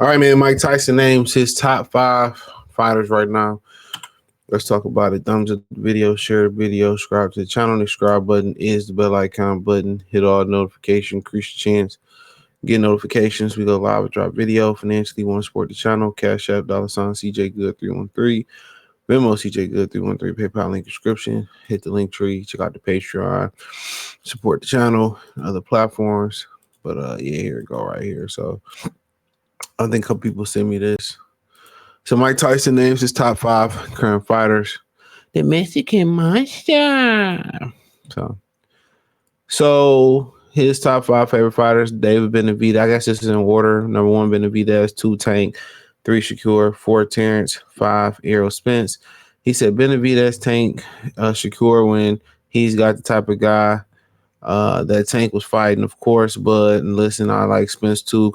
All right, man. Mike Tyson names his top 5 fighters right now. Let's talk about it. Thumbs up the video, share the video, subscribe to the channel. The subscribe button is the bell icon button. Hit all notifications, increase your chance. Get notifications. We go live and drop video. Financially want to support the channel. Cash App, $ CJ Good 313. Venmo CJ Good 313. PayPal link description. Hit the link tree. Check out the Patreon. Support the channel, other platforms. But yeah, here we go right here. So I think a couple people send me this. So Mike Tyson names his top 5 current fighters. The Mexican Monster. So his top 5 favorite fighters: David Benavidez. I guess this is in order. Number 1, Benavidez. 2, Tank. 3, Shakur. 4, Terrence. 5, Errol Spence. He said Benavidez, Tank, Shakur when he's got the type of guy that Tank was fighting, of course. But listen, I like Spence too.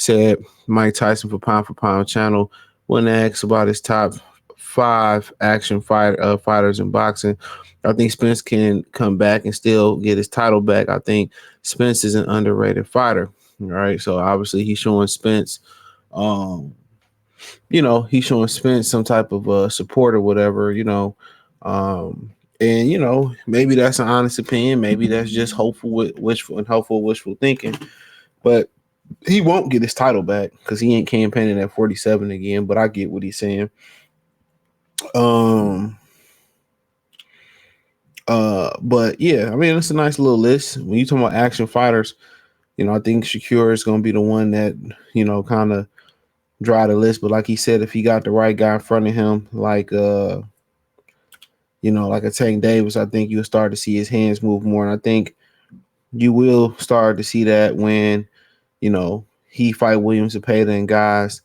Said Mike Tyson for pound channel. When asked about his top 5 action fighters in boxing, I think Spence can come back and still get his title back. I think Spence is an underrated fighter. All right, so obviously he's showing Spence, he's showing Spence some type of support or whatever, and maybe that's an honest opinion. Maybe that's just wishful thinking. But he won't get his title back because he ain't campaigning at 47 again. But I get what he's saying. But yeah, I mean, it's a nice little list. When you talk about action fighters, I think Shakur is going to be the one that, kind of dry the list. But like he said, if he got the right guy in front of him, like a Tank Davis, I think you'll start to see his hands move more. And I think you will start to see that when, he fight Williams Zepeda and guys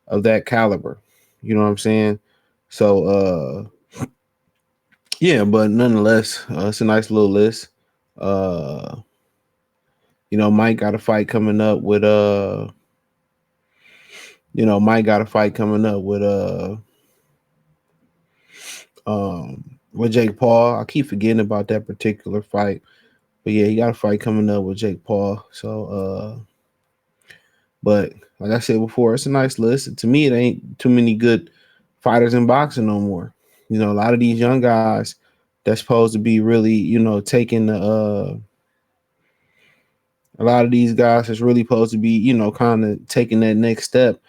of that caliber. You know what I'm saying? So, yeah, but nonetheless, it's a nice little list. Mike got a fight coming up with with Jake Paul. I keep forgetting about that particular fight. But yeah, he got a fight coming up with Jake Paul. So but like I said before, it's a nice list. To me, it ain't too many good fighters in boxing no more. A lot of these young guys that's supposed to be really, taking the a lot of these guys that's really supposed to be, kind of taking that next step,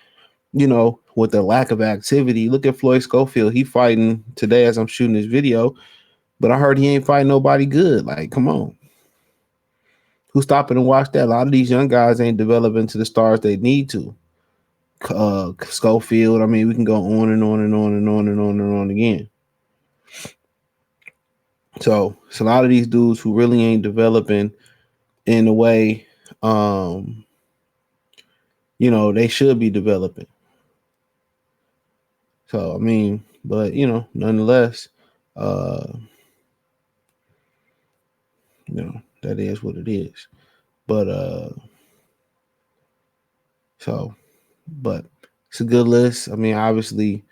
with the lack of activity. Look at Floyd Schofield. He fighting today as I'm shooting this video, but I heard he ain't fighting nobody good. Like, come on. Who's stopping to watch that? A lot of these young guys ain't developing to the stars they need to. Schofield, I mean, we can go on and on and on and on and on and on again. So it's a lot of these dudes who really ain't developing in the way, they should be developing. So, I mean, but, nonetheless, that is what it is. But, but it's a good list. I mean, obviously,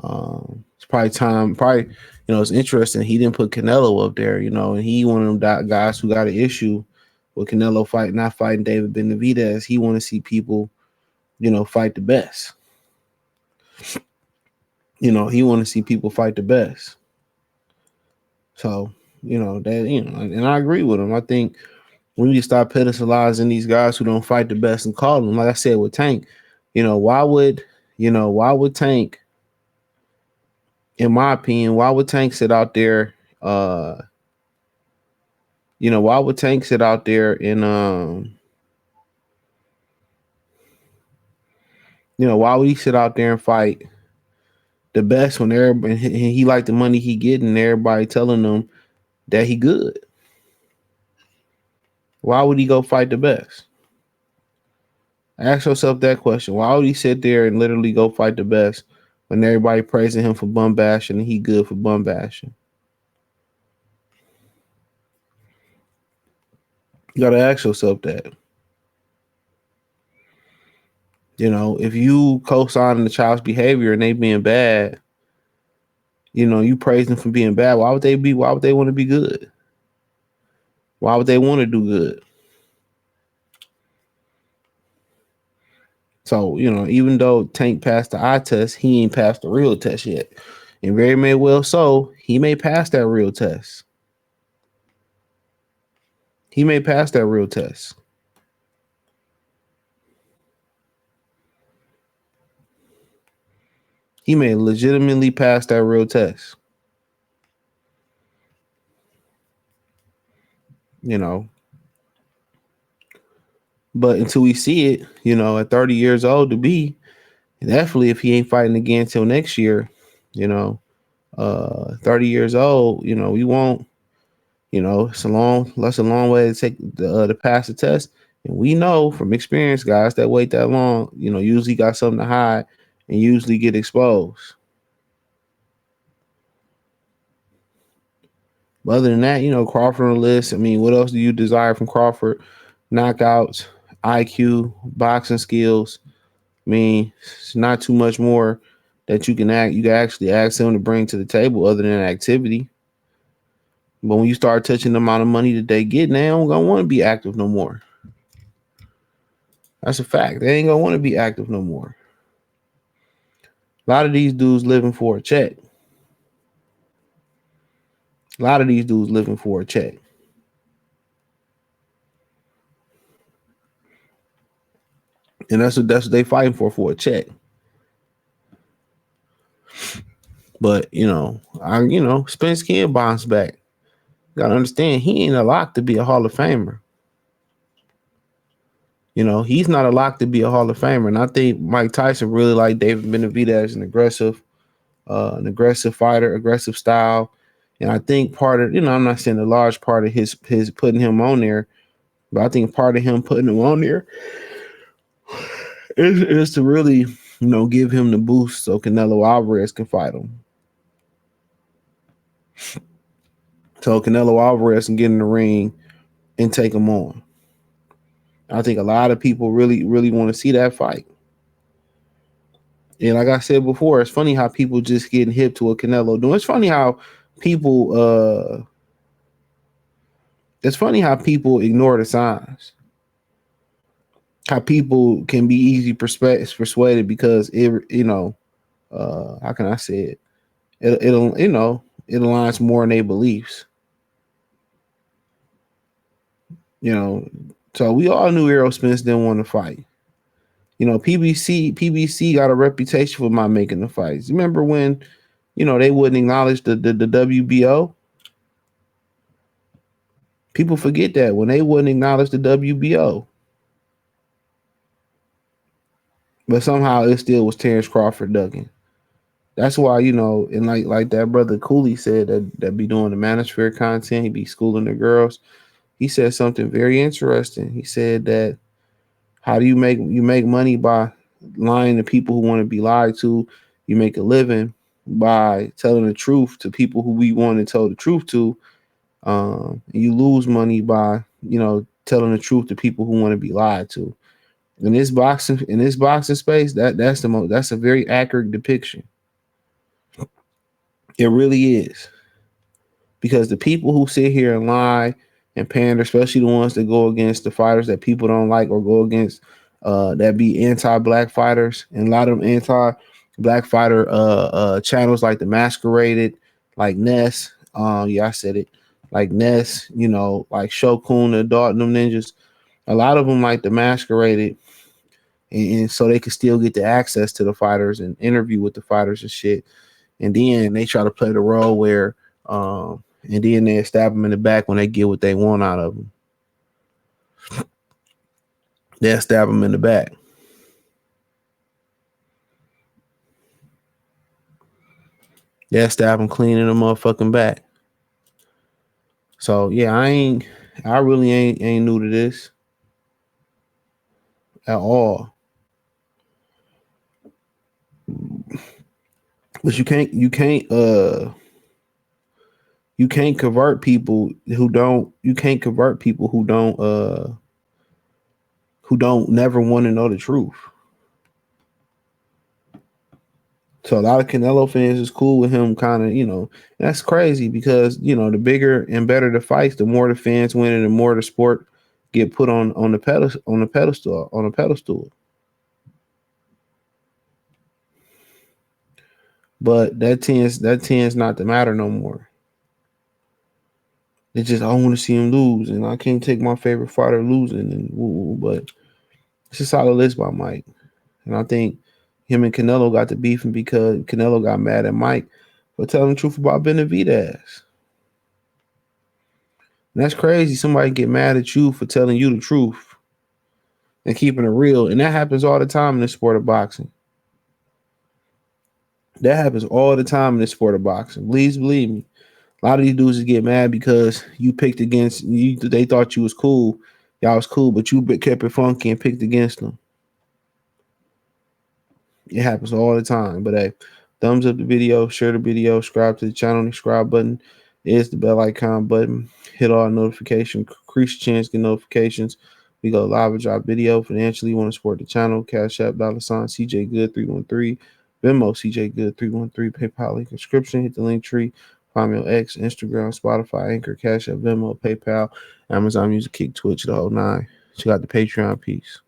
it's probably time. It's interesting. He didn't put Canelo up there, and he one of them guys who got an issue with Canelo not fighting David Benavidez. He want to see people, fight the best. He want to see people fight the best. So, and I agree with him. I think we need to stop pedestalizing these guys who don't fight the best and call them. Like I said with Tank, why would Tank, in my opinion, why would Tank sit out there? Why would Tank sit out there and why would he sit out there and fight the best when everybody he like the money he getting and everybody telling him that he good? Why would he go fight the best? Ask yourself that question. Why would he sit there and literally go fight the best when everybody praising him for bum bashing and he good for bum bashing? You got to ask yourself that. If you co-signing the child's behavior and they being bad, you praise them for being bad. Why would they want to be good? Why would they want to do good? So, even though Tank passed the eye test, he ain't passed the real test yet. And very may well so, he may pass that real test. He may pass that real test. He may legitimately pass that real test. You know, but until we see it, at 30 years old to be, definitely if he ain't fighting again till next year, you know, 30 years old, we won't, that's a long way to take to pass the test. And we know from experience, guys that wait that long, usually got something to hide and usually get exposed. But other than that, Crawford on the list. I mean, what else do you desire from Crawford? Knockouts, IQ, boxing skills. I mean, it's not too much more that you can actually ask him to bring to the table other than activity. But when you start touching the amount of money that they get, they don't gonna want to be active no more. That's a fact. They ain't gonna want to be active no more. A lot of these dudes living for a check. A lot of these dudes living for a check. And that's what they fighting for a check. But Spence can bounce back. Gotta understand he ain't a lock to be a Hall of Famer. He's not a lock to be a Hall of Famer. And I think Mike Tyson really like David Benavidez as an aggressive fighter, aggressive style. And I think part of, I'm not saying a large part of his putting him on there, but I think part of him putting him on there is to really, give him the boost so Canelo Alvarez can fight him. So Canelo Alvarez can get in the ring and take him on. I think a lot of people really, really want to see that fight. And like I said before, it's funny how people just getting hip to a Canelo doing. It's funny how people ignore the signs. How people can be easy persuaded because how can I say it? It aligns more in their beliefs. So we all knew Errol Spence didn't want to fight. PBC got a reputation for not making the fights. Remember when, they wouldn't acknowledge the WBO? People forget that when they wouldn't acknowledge the WBO. But somehow it still was Terrence Crawford ducking. That's why, and like that brother Cooley said that be doing the manosphere content, he be schooling the girls. He said something very interesting. He said that how do you make money by lying to people who want to be lied to? You make a living by telling the truth to people who we want to tell the truth to. You lose money by telling the truth to people who want to be lied to. In this boxing space, that's a very accurate depiction. It really is. Because the people who sit here and lie and pander, especially the ones that go against the fighters that people don't like or go against that be anti-black fighters, and a lot of them anti-black fighter channels like the Masqueraded, like Ness, I said it, like Ness, like Shokun, the Adult and them ninjas. A lot of them like the Masqueraded, and so they can still get the access to the fighters and interview with the fighters and shit. And then they try to play the role where and then they stab them in the back when they get what they want out of them. They'll stab them in the back. They'll stab them clean in the motherfucking back. So yeah, I really ain't new to this at all. But you can't convert people who don't never want to know the truth. So a lot of Canelo fans is cool with him kind of, that's crazy because, the bigger and better the fights, the more the fans win and the more the sport get put on the pedestal. But that tends not to matter no more. It's just I want to see him lose, and I can't take my favorite fighter losing. And but it's a solid list by Mike, and I think him and Canelo got to beefing because Canelo got mad at Mike for telling the truth about Benavidez. And that's crazy. Somebody get mad at you for telling you the truth and keeping it real, and that happens all the time in the sport of boxing. That happens all the time in the sport of boxing. Please believe me. A lot of these dudes just get mad because you picked against you. They thought you was cool, y'all was cool, but you kept it funky and picked against them. It happens all the time. But hey, thumbs up the video, share the video, subscribe to the channel. The subscribe button is the bell icon button. Hit all notifications, increase your chance to get notifications. We go live and drop video. Financially, you want to support the channel. Cash App, $ CJ Good 313, Venmo CJ Good 313, PayPal link description. Hit the link tree. Find me on X, Instagram, Spotify, Anchor, Cash App, Venmo, PayPal, Amazon Music, Kick, Twitch, the whole nine. Check out the Patreon piece.